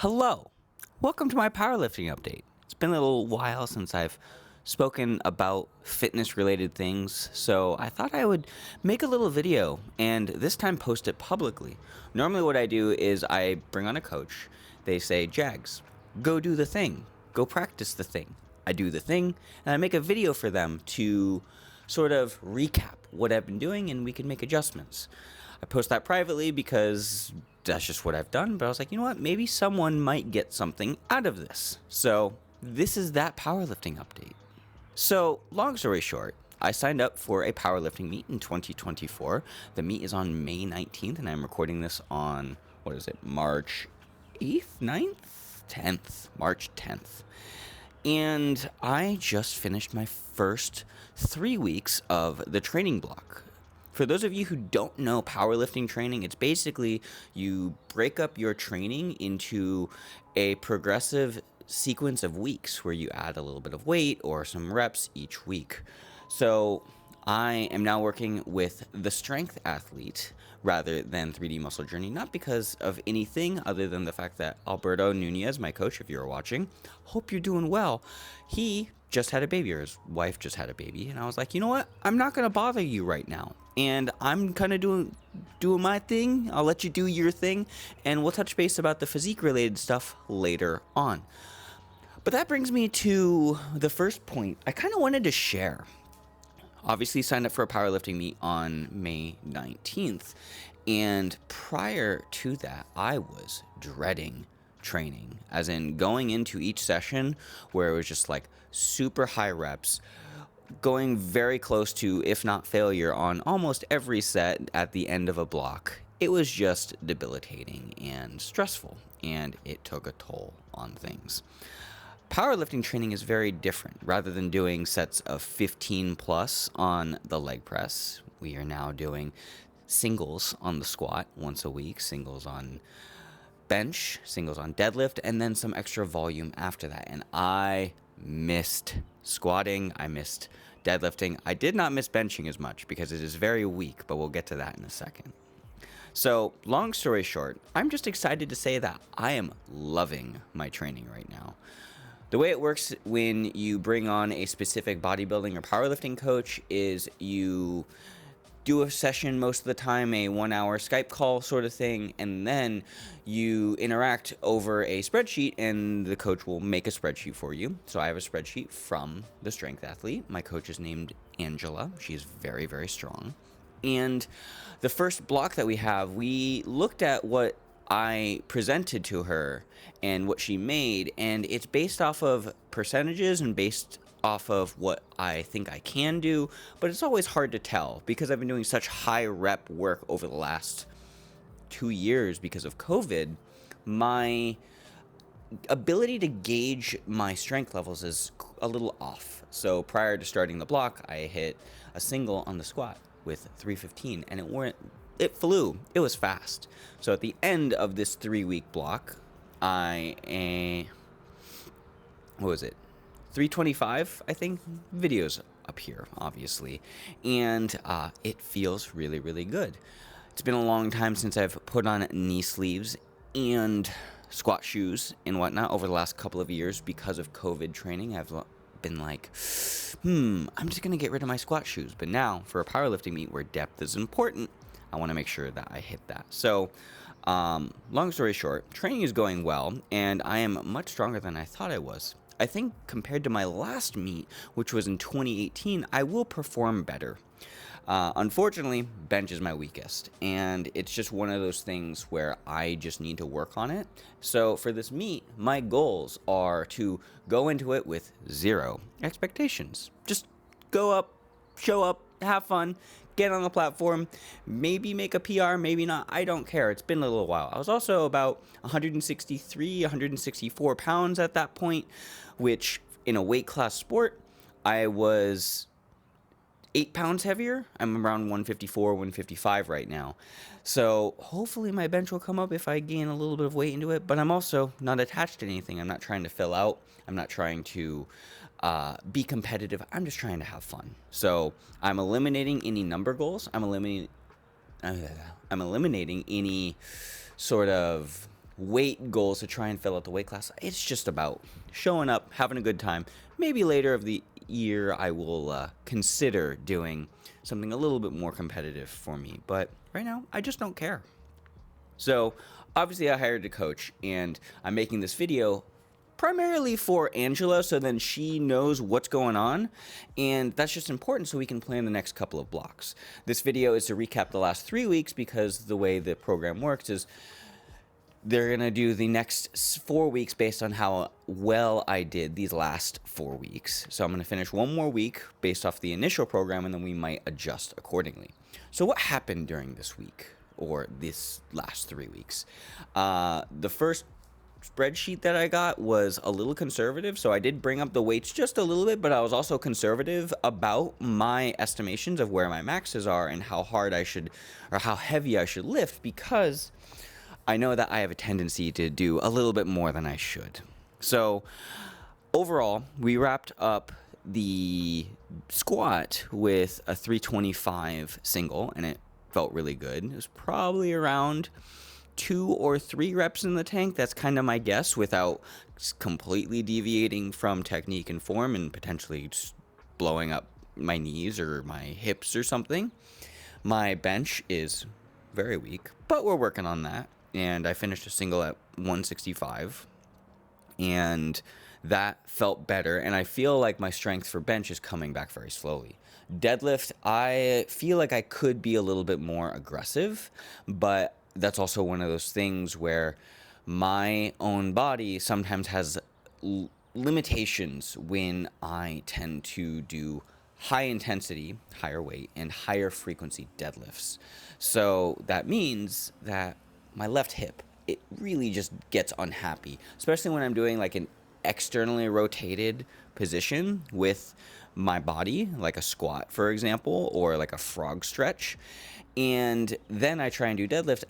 Hello, welcome to my powerlifting update. It's been a little while since I've spoken about fitness related things, so I thought I would make a little video and this time post it publicly. Normally what I do is I bring on a coach. They say, Jags, go do the thing, go practice the thing. I do the thing and I make a video for them to sort of recap what I've been doing and we can make adjustments. I post that privately because that's just what I've done, but I was like, you know what, maybe someone might get something out of this. So this is that powerlifting update. So long story short, I signed up for a powerlifting meet in 2024. The meet is on May 19th, and I'm recording this on, March 8th, 9th, 10th, March 10th. And I just finished my first 3 weeks of the training block. For those of you who don't know powerlifting training, it's basically you break up your training into a progressive sequence of weeks where you add a little bit of weight or some reps each week. So I am now working with the strength athlete rather than 3D Muscle Journey, not because of anything other than the fact that Alberto Nunez, my coach, if you're watching, hope you're doing well. He just had a baby, or his wife just had a baby, and I was like, you know what? I'm not going to bother you right now. And I'm kind of doing my thing. I'll let you do your thing, and we'll touch base about the physique-related stuff later on. But that brings me to the first point I kind of wanted to share. Obviously signed up for a powerlifting meet on May 19th, and prior to that, I was dreading training, as in going into each session where it was just like super high reps, going very close to, if not failure, on almost every set at the end of a block. It was just debilitating and stressful, and it took a toll on things. Powerlifting training is very different. Rather than doing sets of 15 plus on the leg press, we are now doing singles on the squat once a week, singles on bench, singles on deadlift, and then some extra volume after that. And I missed squatting, I missed deadlifting. I did not miss benching as much because it is very weak, but we'll get to that in a second. So long story short, I'm just excited to say that I am loving my training right now. The way it works when you bring on a specific bodybuilding or powerlifting coach is you do a session most of the time, a 1 hour Skype call sort of thing, and then you interact over a spreadsheet and the coach will make a spreadsheet for you. So I have a spreadsheet from the strength athlete. My coach is named Angela. She is very, very strong. And the first block that we have, we looked at what I presented to her and what she made, and it's based off of percentages and based off of what I think I can do, but it's always hard to tell because I've been doing such high rep work over the last 2 years because of COVID. My ability to gauge my strength levels is a little off. So prior to starting the block, I hit a single on the squat with 315, and it flew. It was fast. So at the end of this 3 week block, I 325, I think. Videos up here, obviously. And it feels really, really good. It's been a long time since I've put on knee sleeves and squat shoes and whatnot over the last couple of years because of COVID training. I've been like, I'm just going to get rid of my squat shoes. But now, for a powerlifting meet where depth is important, I want to make sure that I hit that. So, long story short, training is going well, and I am much stronger than I thought I was. I think compared to my last meet, which was in 2018, I will perform better. Unfortunately, bench is my weakest, and it's just one of those things where I just need to work on it. So for this meet, my goals are to go into it with zero expectations. Just go up, show up, have fun, get on the platform, maybe make a PR, maybe not. I don't care. It's been a little while. I was also about 163, 164 pounds at that point, which in a weight class sport, I was 8 pounds heavier. I'm around 154, 155 right now. So hopefully my bench will come up if I gain a little bit of weight into it, but I'm also not attached to anything. I'm not trying to fill out. I'm not trying to be competitive. I'm just trying to have fun. So I'm eliminating any number goals. I'm eliminating any sort of weight goals to try and fill out the weight class. It's just about showing up, having a good time. Maybe later of the year I will consider doing something a little bit more competitive for me. But right now, I just don't care. So obviously I hired a coach, and I'm making this video primarily for Angela, so then she knows what's going on, and that's just important so we can plan the next couple of blocks. This video is to recap the last 3 weeks, because the way the program works is they're going to do the next 4 weeks based on how well I did these last 4 weeks. So I'm going to finish one more week based off the initial program, and then we might adjust accordingly. So what happened during this week, or this last 3 weeks? The first spreadsheet that I got was a little conservative, so I did bring up the weights just a little bit, but I was also conservative about my estimations of where my maxes are and how hard I should, or how heavy I should lift, because I know that I have a tendency to do a little bit more than I should. So overall, we wrapped up the squat with a 325 single, and it felt really good. It was probably around 2 or 3 reps in the tank. That's kind of my guess, without completely deviating from technique and form and potentially just blowing up my knees or my hips or something. My bench is very weak, but we're working on that. And I finished a single at 165, and that felt better. And I feel like my strength for bench is coming back very slowly. Deadlift, I feel like I could be a little bit more aggressive, but that's also one of those things where my own body sometimes has limitations when I tend to do high intensity, higher weight, and higher frequency deadlifts. So that means that my left hip, it really just gets unhappy, especially when I'm doing like an externally rotated position with my body, like a squat, for example, or like a frog stretch. And then I try and do deadlift.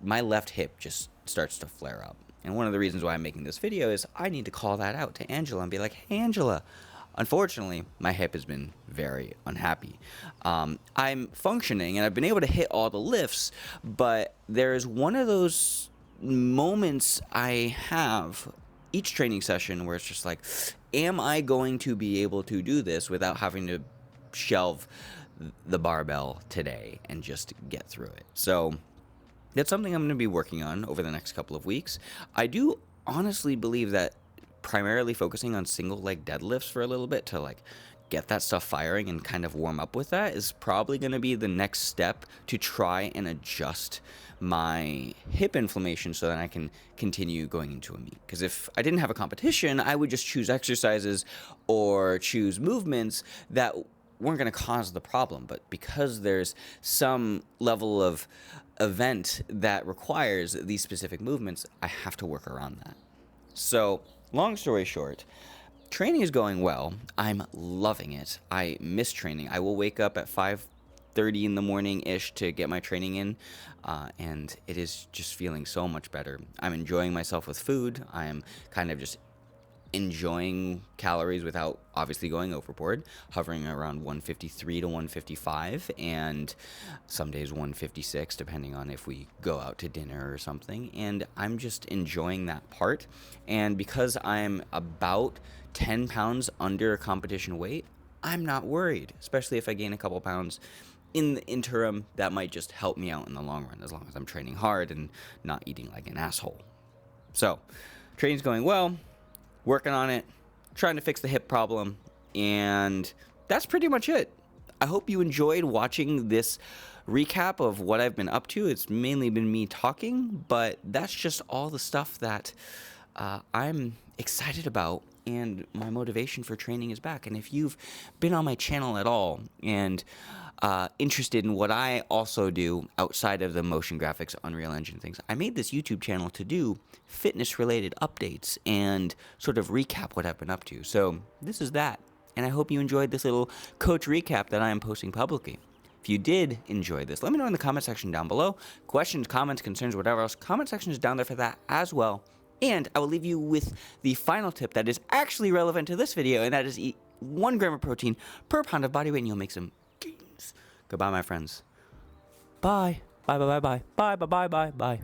My left hip just starts to flare up. And one of the reasons why I'm making this video is I need to call that out to Angela and be like, hey, Angela, unfortunately, my hip has been very unhappy. I'm functioning, and I've been able to hit all the lifts, but there's one of those moments I have each training session where it's just like, am I going to be able to do this without having to shelve the barbell today and just get through it? So that's something I'm going to be working on over the next couple of weeks. I do honestly believe that primarily focusing on single leg deadlifts for a little bit to like get that stuff firing and kind of warm up with that is probably going to be the next step to try and adjust my hip inflammation so that I can continue going into a meet. Because if I didn't have a competition, I would just choose exercises or choose movements that weren't going to cause the problem. But because there's some level of event that requires these specific movements, I have to work around that. So long story short, training is going well. I'm loving it. I miss training. I will wake up at 5:30 in the morning-ish to get my training in, and it is just feeling so much better. I'm enjoying myself with food. I am kind of just enjoying calories without obviously going overboard, hovering around 153 to 155, and some days 156, depending on if we go out to dinner or something. And I'm just enjoying that part. And because I'm about 10 pounds under competition weight, I'm not worried, especially if I gain a couple pounds in the interim. That might just help me out in the long run, as long as I'm training hard and not eating like an asshole. So training's going well, working on it, trying to fix the hip problem, and that's pretty much it. I hope you enjoyed watching this recap of what I've been up to. It's mainly been me talking, but that's just all the stuff that I'm excited about, and my motivation for training is back. And if you've been on my channel at all and interested in what I also do outside of the motion graphics, Unreal Engine things, I made this YouTube channel to do fitness-related updates and sort of recap what I've been up to. So this is that, and I hope you enjoyed this little coach recap that I am posting publicly. If you did enjoy this, let me know in the comment section down below. Questions, comments, concerns, whatever else, comment section is down there for that as well. And I will leave you with the final tip that is actually relevant to this video, and that is eat 1 gram of protein per pound of body weight, and you'll make some gains. Goodbye, my friends. Bye. Bye, bye, bye, bye. Bye, bye, bye, bye, bye.